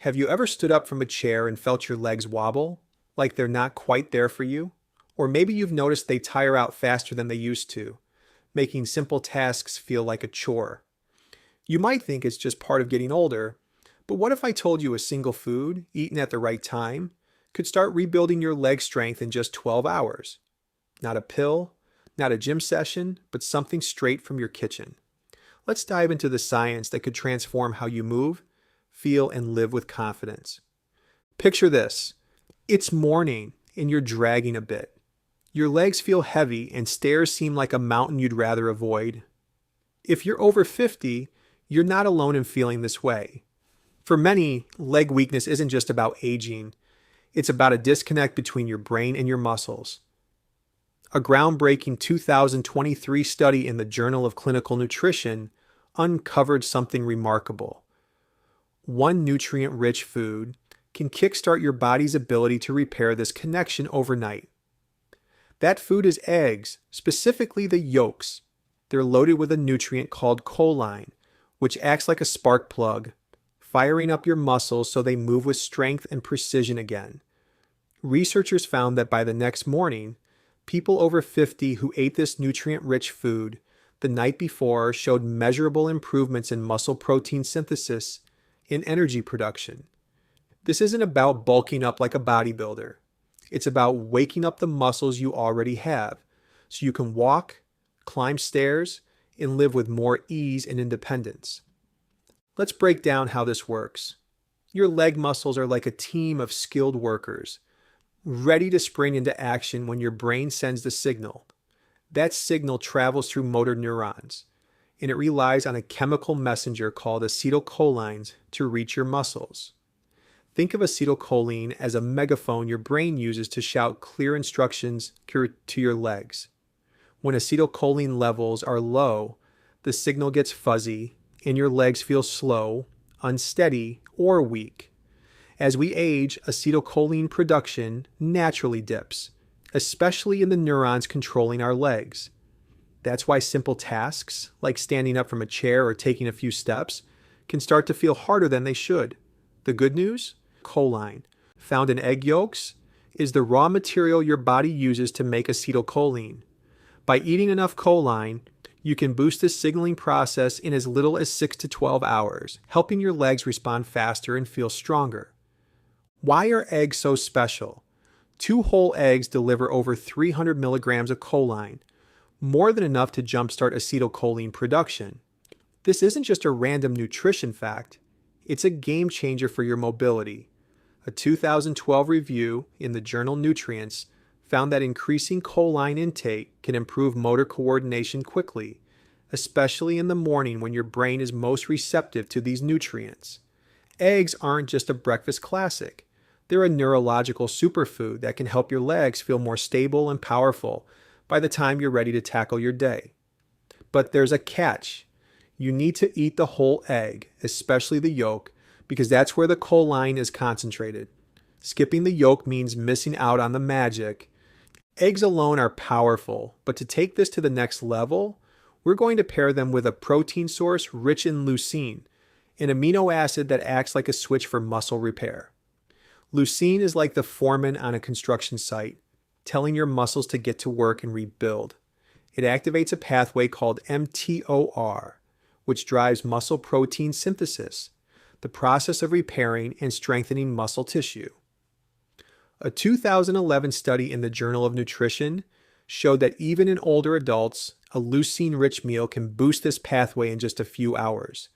Have you ever stood up from a chair and felt your legs wobble, like they're not quite there for you? Or maybe you've noticed they tire out faster than they used to, making simple tasks feel like a chore. You might think it's just part of getting older, but what if I told you a single food, eaten at the right time, could start rebuilding your leg strength in just 12 hours? Not a pill, not a gym session, but something straight from your kitchen. Let's dive into the science that could transform how you move, feel, and live with confidence. Picture this. It's morning and you're dragging a bit. Your legs feel heavy and stairs seem like a mountain you'd rather avoid. If you're over 50, you're not alone in feeling this way. For many, leg weakness isn't just about aging. It's about a disconnect between your brain and your muscles. A groundbreaking 2023 study in the Journal of Clinical Nutrition uncovered something remarkable. One nutrient-rich food can kickstart your body's ability to repair this connection overnight. That food is eggs, specifically the yolks. They're loaded with a nutrient called choline, which acts like a spark plug, firing up your muscles so they move with strength and precision again. Researchers found that by the next morning, people over 50 who ate this nutrient-rich food the night before showed measurable improvements in muscle protein synthesis and energy production. This isn't about bulking up like a bodybuilder. It's about waking up the muscles you already have so you can walk, climb stairs, and live with more ease and independence. Let's break down how this works. Your leg muscles are like a team of skilled workers, ready to spring into action when your brain sends the signal. That signal travels through motor neurons, and it relies on a chemical messenger called acetylcholines to reach your muscles. Think of acetylcholine as a megaphone your brain uses to shout clear instructions to your legs. When acetylcholine levels are low, the signal gets fuzzy and your legs feel slow, unsteady, or weak. As we age, acetylcholine production naturally dips, especially in the neurons controlling our legs. That's why simple tasks, like standing up from a chair or taking a few steps, can start to feel harder than they should. The good news? Choline, found in egg yolks, is the raw material your body uses to make acetylcholine. By eating enough choline, you can boost this signaling process in as little as 6 to 12 hours, helping your legs respond faster and feel stronger. Why are eggs so special? 2 whole eggs deliver over 300 milligrams of choline, more than enough to jumpstart acetylcholine production. This isn't just a random nutrition fact, it's a game changer for your mobility. A 2012 review in the journal Nutrients found that increasing choline intake can improve motor coordination quickly, especially in the morning when your brain is most receptive to these nutrients. Eggs aren't just a breakfast classic. They're a neurological superfood that can help your legs feel more stable and powerful by the time you're ready to tackle your day. But there's a catch. You need to eat the whole egg, especially the yolk, because that's where the choline is concentrated. Skipping the yolk means missing out on the magic. Eggs alone are powerful, but to take this to the next level, we're going to pair them with a protein source rich in leucine, an amino acid that acts like a switch for muscle repair. Leucine is like the foreman on a construction site, telling your muscles to get to work and rebuild. It activates a pathway called mTOR, which drives muscle protein synthesis, the process of repairing and strengthening muscle tissue. A 2011 study in the Journal of Nutrition showed that even in older adults, a leucine-rich meal can boost this pathway in just a few hours,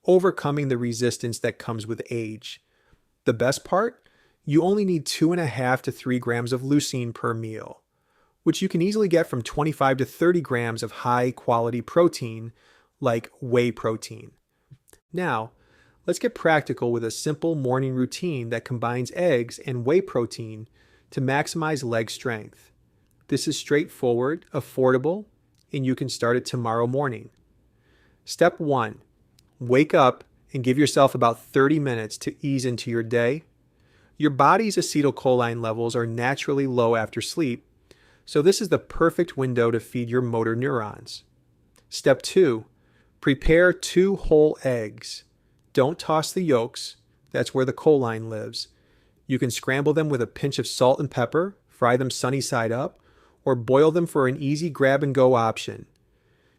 overcoming the resistance that comes with age. The best part? You only need 2.5 to 3 grams of leucine per meal, which you can easily get from 25 to 30 grams of high-quality protein like whey protein. Now, let's get practical with a simple morning routine that combines eggs and whey protein to maximize leg strength. This is straightforward, affordable, and you can start it tomorrow morning. Step 1. Wake up and give yourself about 30 minutes to ease into your day. Your body's acetylcholine levels are naturally low after sleep, so this is the perfect window to feed your motor neurons. Step 2. Prepare 2 whole eggs. Don't toss the yolks. That's where the choline lives. You can scramble them with a pinch of salt and pepper, fry them sunny side up, or boil them for an easy grab and go option.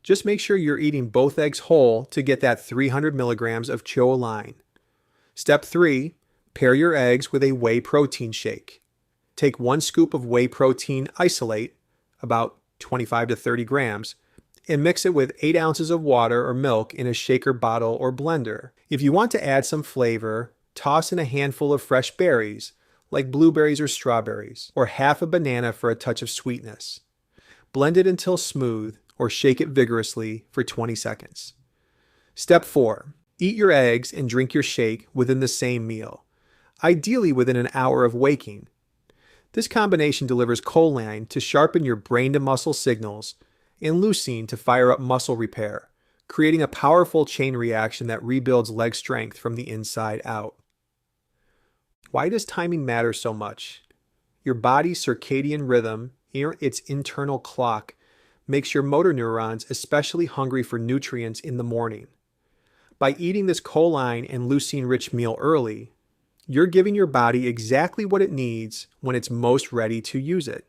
Just make sure you're eating both eggs whole to get that 300 milligrams of choline. Step 3. Pair your eggs with a whey protein shake. Take 1 scoop of whey protein isolate, about 25 to 30 grams, and mix it with 8 ounces of water or milk in a shaker bottle or blender. If you want to add some flavor, toss in a handful of fresh berries, like blueberries or strawberries, or half a banana for a touch of sweetness. Blend it until smooth, or shake it vigorously for 20 seconds. Step 4. Eat your eggs and drink your shake within the same meal, ideally within an hour of waking. This combination delivers choline to sharpen your brain-to-muscle signals and leucine to fire up muscle repair, creating a powerful chain reaction that rebuilds leg strength from the inside out. Why does timing matter so much? Your body's circadian rhythm, its internal clock, makes your motor neurons especially hungry for nutrients in the morning. By eating this choline and leucine-rich meal early, you're giving your body exactly what it needs when it's most ready to use it.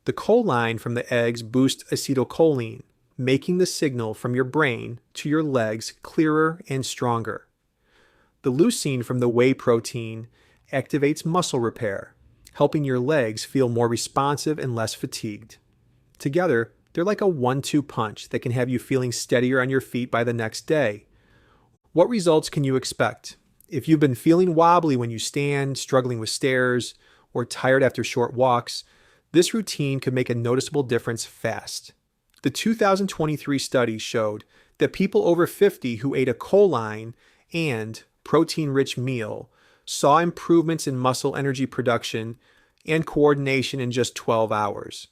The choline from the eggs boosts acetylcholine, making the signal from your brain to your legs clearer and stronger. The leucine from the whey protein activates muscle repair, helping your legs feel more responsive and less fatigued. Together, they're like a 1-2 punch that can have you feeling steadier on your feet by the next day. What results can you expect? If you've been feeling wobbly when you stand, struggling with stairs, or tired after short walks, this routine could make a noticeable difference fast. The 2023 study showed that people over 50 who ate a choline and protein-rich meal saw improvements in muscle energy production and coordination in just 12 hours.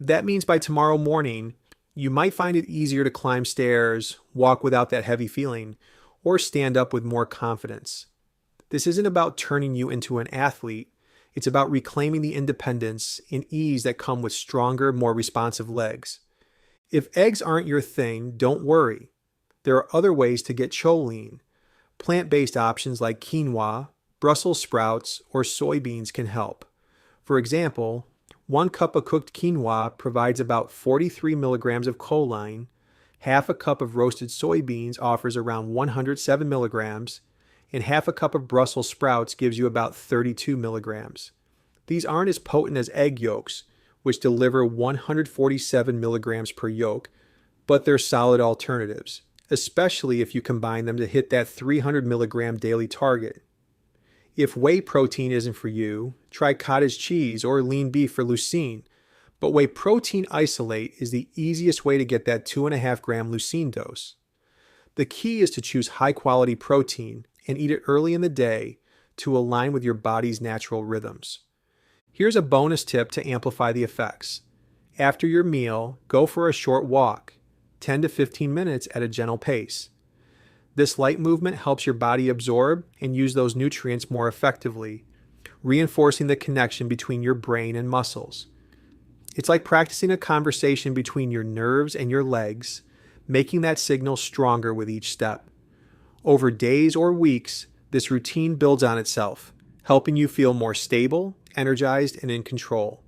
That means by tomorrow morning, you might find it easier to climb stairs, walk without that heavy feeling, or stand up with more confidence. This isn't about turning you into an athlete. It's about reclaiming the independence and ease that come with stronger, more responsive legs. If eggs aren't your thing, don't worry. There are other ways to get choline. Plant-based options like quinoa, Brussels sprouts, or soybeans can help. For example, 1 cup of cooked quinoa provides about 43 milligrams of choline, half a cup of roasted soybeans offers around 107 milligrams, and half a cup of Brussels sprouts gives you about 32 milligrams. These aren't as potent as egg yolks, which deliver 147 milligrams per yolk, but they're solid alternatives, especially if you combine them to hit that 300 milligram daily target. If whey protein isn't for you, try cottage cheese or lean beef for leucine, but whey protein isolate is the easiest way to get that 2.5 gram leucine dose. The key is to choose high-quality protein and eat it early in the day to align with your body's natural rhythms. Here's a bonus tip to amplify the effects. After your meal, go for a short walk, 10 to 15 minutes at a gentle pace. This light movement helps your body absorb and use those nutrients more effectively, reinforcing the connection between your brain and muscles. It's like practicing a conversation between your nerves and your legs, making that signal stronger with each step. Over days or weeks, this routine builds on itself, helping you feel more stable, energized, and in control.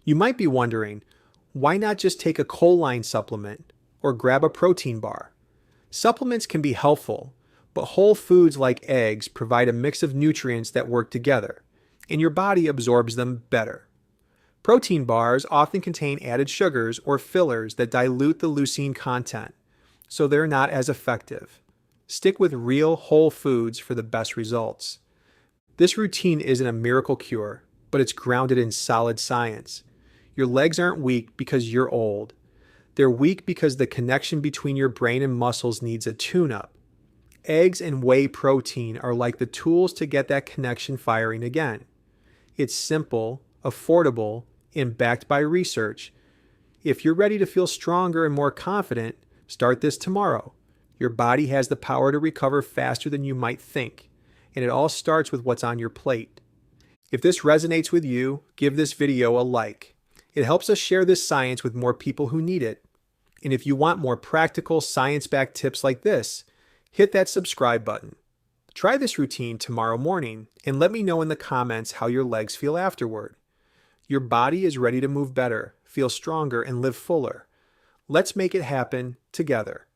You might be wondering, why not just take a choline supplement or grab a protein bar? Supplements can be helpful, but whole foods like eggs provide a mix of nutrients that work together, and your body absorbs them better. Protein bars often contain added sugars or fillers that dilute the leucine content, so they're not as effective. Stick with real whole foods for the best results. This routine isn't a miracle cure, but it's grounded in solid science. Your legs aren't weak because you're old. They're weak because the connection between your brain and muscles needs a tune-up. Eggs and whey protein are like the tools to get that connection firing again. It's simple, affordable, and backed by research. If you're ready to feel stronger and more confident, start this tomorrow. Your body has the power to recover faster than you might think, and it all starts with what's on your plate. If this resonates with you, give this video a like. It helps us share this science with more people who need it. And if you want more practical, science-backed tips like this, hit that subscribe button. Try this routine tomorrow morning and let me know in the comments how your legs feel afterward. Your body is ready to move better, feel stronger, and live fuller. Let's make it happen together.